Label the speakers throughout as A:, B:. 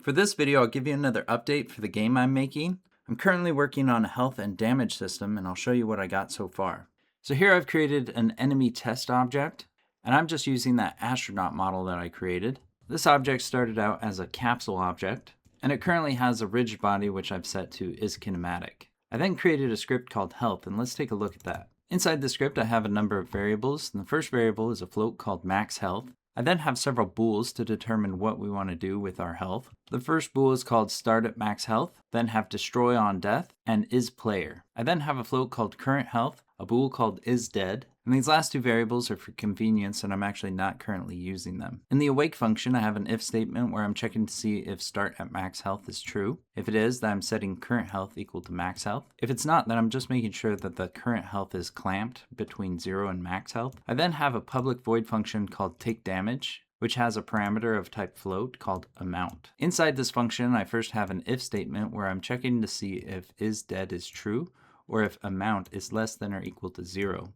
A: For this video, I'll give you another update for the game I'm making. I'm currently working on a health and damage system, and I'll show you what I got so far. So here I've created an enemy test object, and I'm just using that astronaut model that I created. This object started out as a capsule object, and it currently has a rigid body which I've set to is kinematic. I then created a script called health, and let's take a look at that. Inside the script I have a number of variables, and the first variable is a float called max health. I then have several bools to determine what we want to do with our health. The first bool is called start at max health, then have destroy on death, and is player. I then have a float called current health, a bool called is dead, and these last two variables are for convenience and I'm actually not currently using them. In the awake function, I have an if statement where I'm checking to see if start at max health is true. If it is, then I'm setting current health equal to max health. If it's not, then I'm just making sure that the current health is clamped between 0 and max health. I then have a public void function called take damage, which has a parameter of type float called amount. Inside this function, I first have an if statement where I'm checking to see if is dead is true or if amount is less than or equal to 0.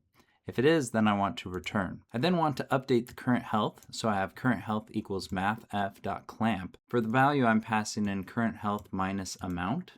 A: If it is, then I want to return. I then want to update the current health, so I have current health equals mathf.clamp. For the value, I'm passing in current health minus amount,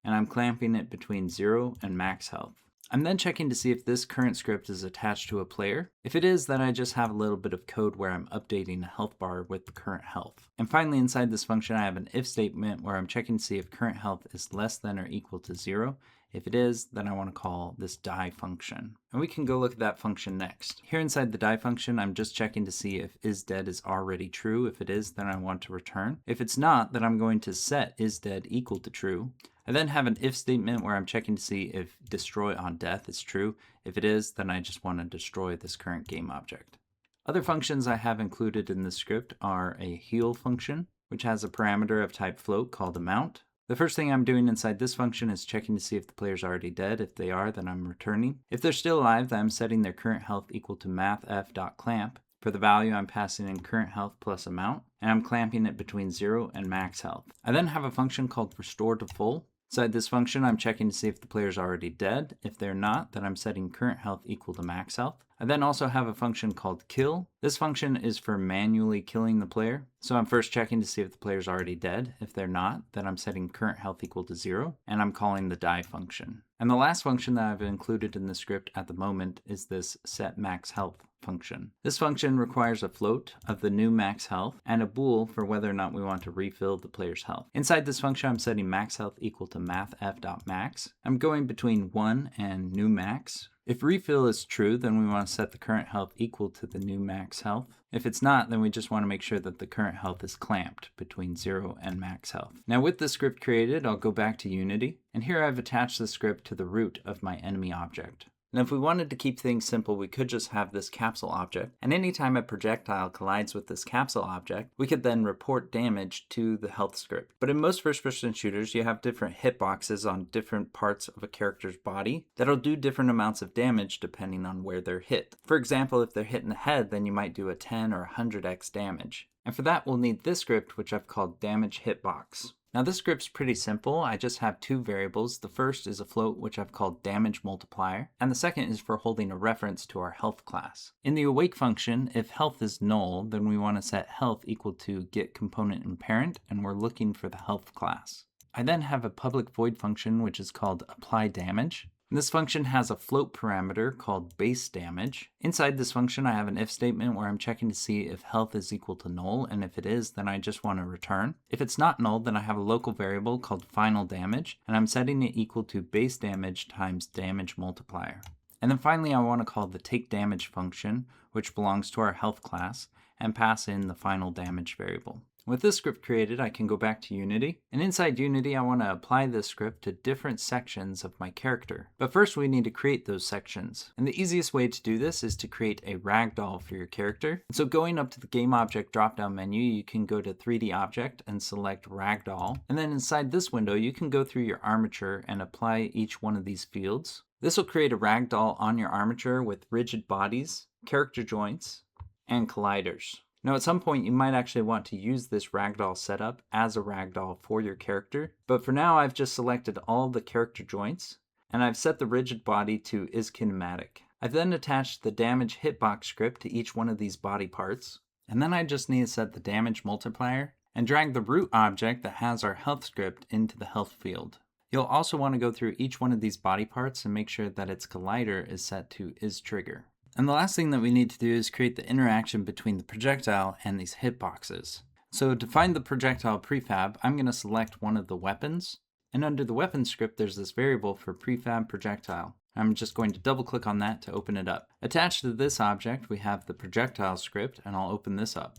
A: and I'm clamping it between 0 and max health. I'm then checking to see if this current script is attached to a player. If it is, then I just have a little bit of code where I'm updating a health bar with the current health. And finally, inside this function, I have an if statement where I'm checking to see if current health is less than or equal to 0. If it is, then I want to call this die function. And we can go look at that function next. Here inside the die function, I'm just checking to see if is dead is already true. If it is, then I want to return. If it's not, then I'm going to set is dead equal to true. I then have an if statement where I'm checking to see if destroy on death is true. If it is, then I just want to destroy this current game object. Other functions I have included in this script are a heal function, which has a parameter of type float called amount. The first thing I'm doing inside this function is checking to see if the player's already dead. If they are, then I'm returning. If they're still alive, then I'm setting their current health equal to mathf.clamp. For the value, I'm passing in current health plus amount, and I'm clamping it between 0 and max health. I then have a function called restore to full. Inside this function, I'm checking to see if the player's already dead. If they're not, then I'm setting current health equal to max health. I then also have a function called kill. This function is for manually killing the player. So I'm first checking to see if the player's already dead. If they're not, then I'm setting current health equal to 0, and I'm calling the die function. And the last function that I've included in the script at the moment is this set max health function. This function requires a float of the new max health and a bool for whether or not we want to refill the player's health. Inside this function, I'm setting max health equal to mathf.max. I'm going between 1 and new max. If refill is true, then we want to set the current health equal to the new max health. If it's not, then we just want to make sure that the current health is clamped between 0 and max health. Now with the script created, I'll go back to Unity, and here I've attached the script to the root of my enemy object. Now if we wanted to keep things simple, we could just have this capsule object, and anytime a projectile collides with this capsule object, we could then report damage to the health script. But in most first-person shooters, you have different hitboxes on different parts of a character's body that'll do different amounts of damage depending on where they're hit. For example, if they're hit in the head, then you might do a 10 or 100x damage. And for that, we'll need this script, which I've called damage hitbox. Now this script's pretty simple. I just have two variables. The first is a float, which I've called damage multiplier, and the second is for holding a reference to our health class. In the awake function, if health is null, then we want to set health equal to get component in parent, and we're looking for the health class. I then have a public void function, which is called apply damage. This function has a float parameter called base damage. Inside this function, I have an if statement where I'm checking to see if health is equal to null, and if it is, then I just want to return. If it's not null, then I have a local variable called final damage, and I'm setting it equal to base damage times damage multiplier. And then finally, I want to call the take damage function, which belongs to our health class, and pass in the final damage variable. With this script created, I can go back to Unity, and inside Unity I want to apply this script to different sections of my character. But first we need to create those sections. And the easiest way to do this is to create a ragdoll for your character. And so going up to the Game Object drop-down menu, you can go to 3D Object and select Ragdoll. And then inside this window, you can go through your armature and apply each one of these fields. This will create a ragdoll on your armature with rigid bodies, character joints, and colliders. Now at some point you might actually want to use this ragdoll setup as a ragdoll for your character, but for now I've just selected all the character joints, and I've set the rigid body to is kinematic. I've then attached the damage hitbox script to each one of these body parts, and then I just need to set the damage multiplier and drag the root object that has our health script into the health field. You'll also want to go through each one of these body parts and make sure that its collider is set to isTrigger. And the last thing that we need to do is create the interaction between the projectile and these hitboxes. So to find the projectile prefab, I'm going to select one of the weapons. And under the weapon script, there's this variable for prefab projectile. I'm just going to double click on that to open it up. Attached to this object, we have the projectile script, and I'll open this up.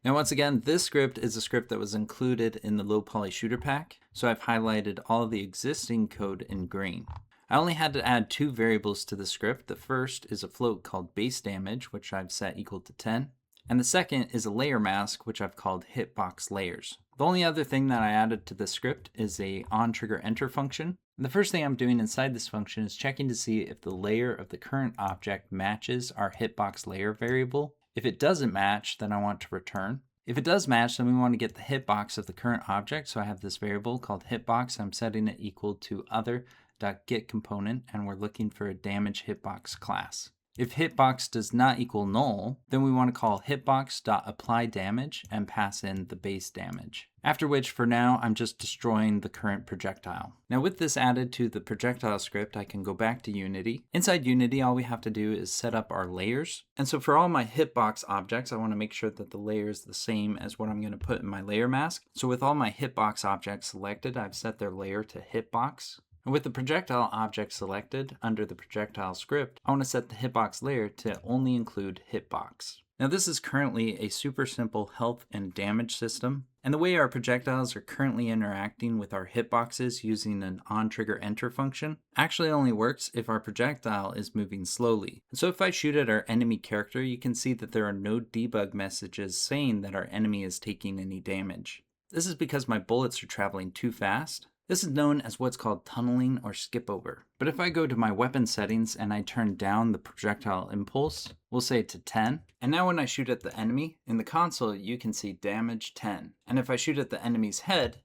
A: Now once again, this script is a script that was included in the low poly shooter pack, so I've highlighted all of the existing code in green. I only had to add 2 variables to the script. The first is a float called base damage, which I've set equal to 10. And the second is a layer mask, which I've called hitbox layers. The only other thing that I added to the script is a onTriggerEnter function. And the first thing I'm doing inside this function is checking to see if the layer of the current object matches our hitbox layer variable. If it doesn't match, then I want to return. If it does match, then we want to get the hitbox of the current object. So I have this variable called hitbox. I'm setting it equal to other.getComponent, and we're looking for a damage hitbox class. If hitbox does not equal null, then we want to call hitbox.applyDamage and pass in the base damage. After which, for now, I'm just destroying the current projectile. Now with this added to the projectile script, I can go back to Unity. Inside Unity, all we have to do is set up our layers. And so for all my hitbox objects, I want to make sure that the layer is the same as what I'm going to put in my layer mask. So with all my hitbox objects selected, I've set their layer to hitbox. And with the projectile object selected under the projectile script, I want to set the hitbox layer to only include hitbox. Now this is currently a super simple health and damage system, and the way our projectiles are currently interacting with our hitboxes using an onTriggerEnter function actually only works if our projectile is moving slowly. So if I shoot at our enemy character, you can see that there are no debug messages saying that our enemy is taking any damage. This is because my bullets are traveling too fast. This is known as what's called tunneling or skip over. But if I go to my weapon settings and I turn down the projectile impulse, we'll say to 10. And now when I shoot at the enemy, in the console you can see damage 10. And if I shoot at the enemy's head,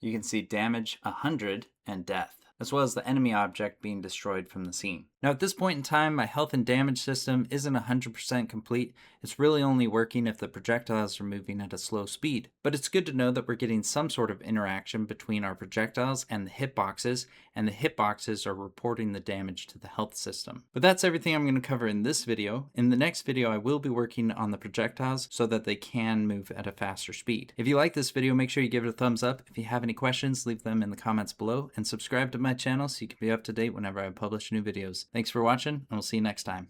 A: you can see damage 100 and death, as well as the enemy object being destroyed from the scene. Now at this point in time, my health and damage system isn't 100% complete. It's really only working if the projectiles are moving at a slow speed. But it's good to know that we're getting some sort of interaction between our projectiles and the hitboxes, and the hitboxes are reporting the damage to the health system. But that's everything I'm going to cover in this video. In the next video, I will be working on the projectiles so that they can move at a faster speed. If you like this video, make sure you give it a thumbs up. If you have any questions, leave them in the comments below, and subscribe to my channel so you can be up to date whenever I publish new videos. Thanks for watching, and we'll see you next time.